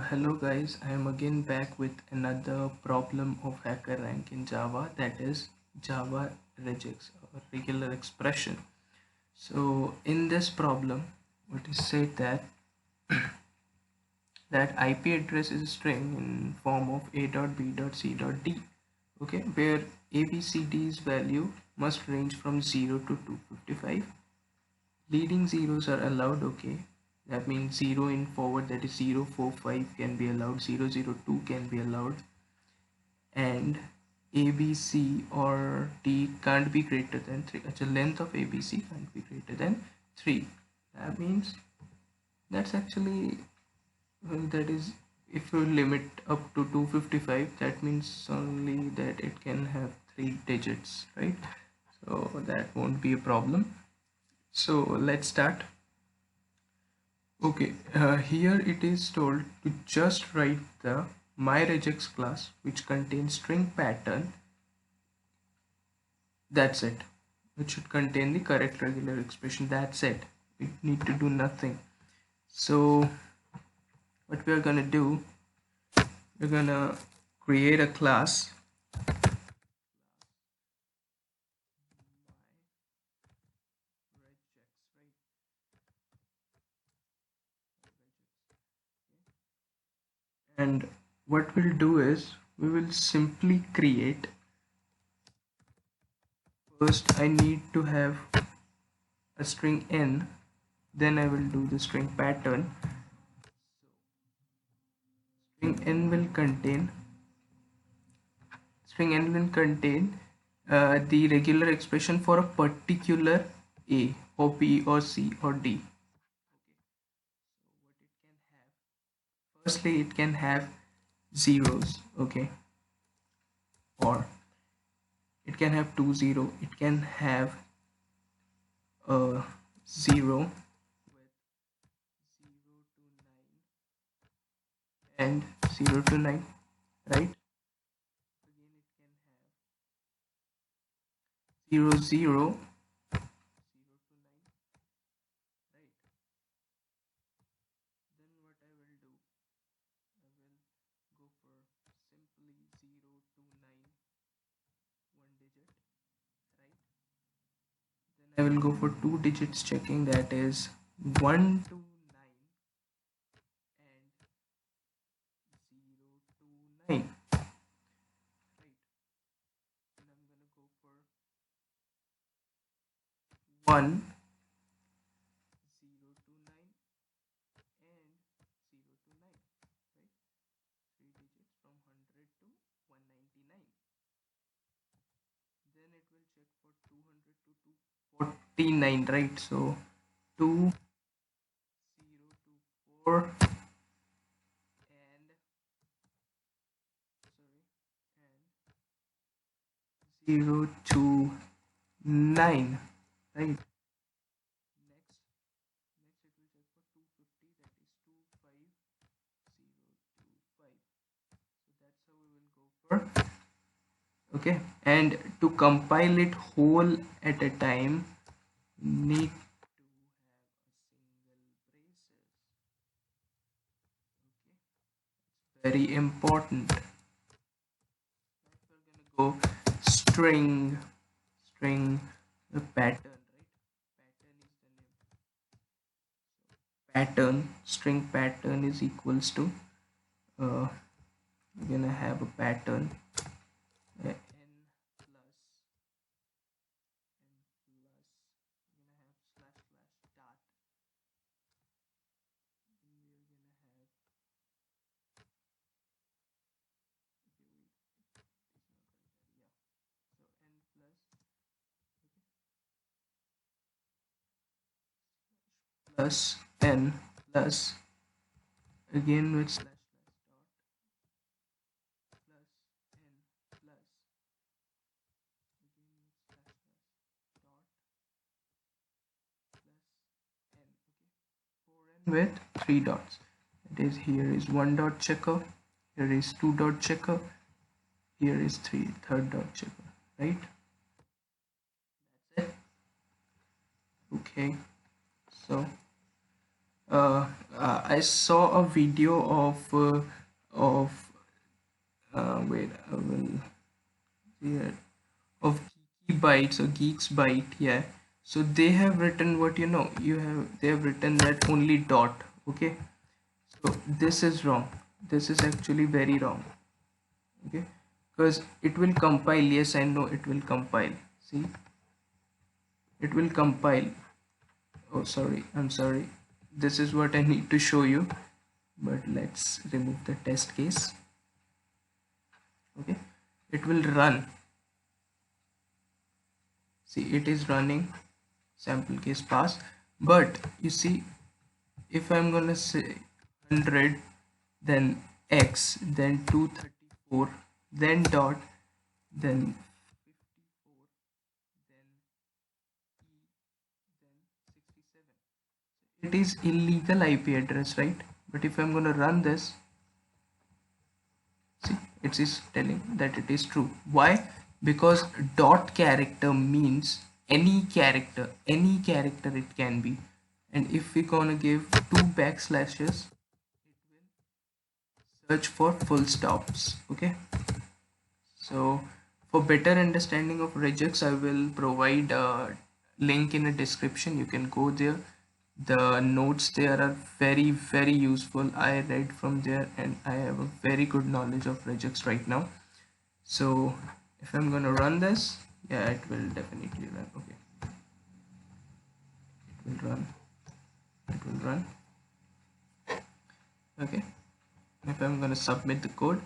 Hello guys, I am again back with another problem of HackerRank in Java, that is Java regex or regular expression. So in this problem, it is said that IP address is a string in form of a.b.c.d, okay, where ABCD's value must range from 0 to 255. Leading zeros are allowed, okay. That means 0 in forward, that is 045 can be allowed, 002 can be allowed, and ABC or D can't be greater than 3. The length of ABC can't be greater than 3. That means that's actually, well, that is, if you limit up to 255, that means only that it can have 3 digits, right? So that won't be a problem. So let's start. Okay, here it is told to just write the myregex class which contains string pattern. That's it. It should contain the correct regular expression. That's it. We need to do nothing. So what we're gonna do, we're gonna create a class and what we'll do is we will simply create. First I need to have a string n, then I will do the string pattern. String n will contain the regular expression for a particular a or b or c or d. Firstly it can have zeros, okay, or it can have 20, it can have a 0 and 0 to 9, right? Again it can have 0 0 0 to 9, right? Then what I will do, I will go for simply 0 to 9, one digit, right? Then I will go for two digits checking, that is 1 to 9 and 0 to 9, right? And I'm gonna go for 1, 0 to 9 and 0 to 9, right? Three digits from 100 to 199. Then it will check for 200 to 249, right? So 2 0 to 4 and sorry and 0 to 9, right? Next it will check for 250, that is 25025. So that's how we will go for, okay. And to compile it whole at a time, need to have a single braces, okay. It's very important. We're gonna go string the pattern, right? Pattern is the name. Pattern, string pattern is equals to, uh, we're gonna have a pattern, n plus we're gonna have slash slash start, then we're gonna have, okay wait, it's not like that, yeah. So n plus, okay, plus n plus again with slash slash dot plus n plus again with slash slash dot plus n, okay. 4n with 3 dots, that is, here is 1 dot checker, here is 2 dot checker, here is third dot checker, right? That's it. Okay, so I saw a video of wait, I will yeah, of Geeky Bytes or Geeks Byte, yeah. So they have written what they have written that only dot, okay. So this is wrong. This is actually very wrong, okay, because it will compile. Yes, I know it will compile. See, it will compile. Oh, sorry, I'm sorry. This is what I need to show you, but let's remove the test case. Okay, it will run. See, it is running sample case pass, but you see, if I'm gonna say 100, then x, then 234, then dot, then 54, then e, then 67. It is illegal IP address, right? But if I'm gonna run this, see, it is telling that it is true. Why? Because dot character means any character it can be. And if we gonna give two backslashes, it will search for full stops. Okay. So for better understanding of regex, I will provide a link in the description. You can go there. The notes there are very useful. I read from there and I have a very good knowledge of regex right now. So if I'm gonna run this, yeah, it will definitely run. Okay, it will run. It will run. Okay. If I'm gonna submit the code,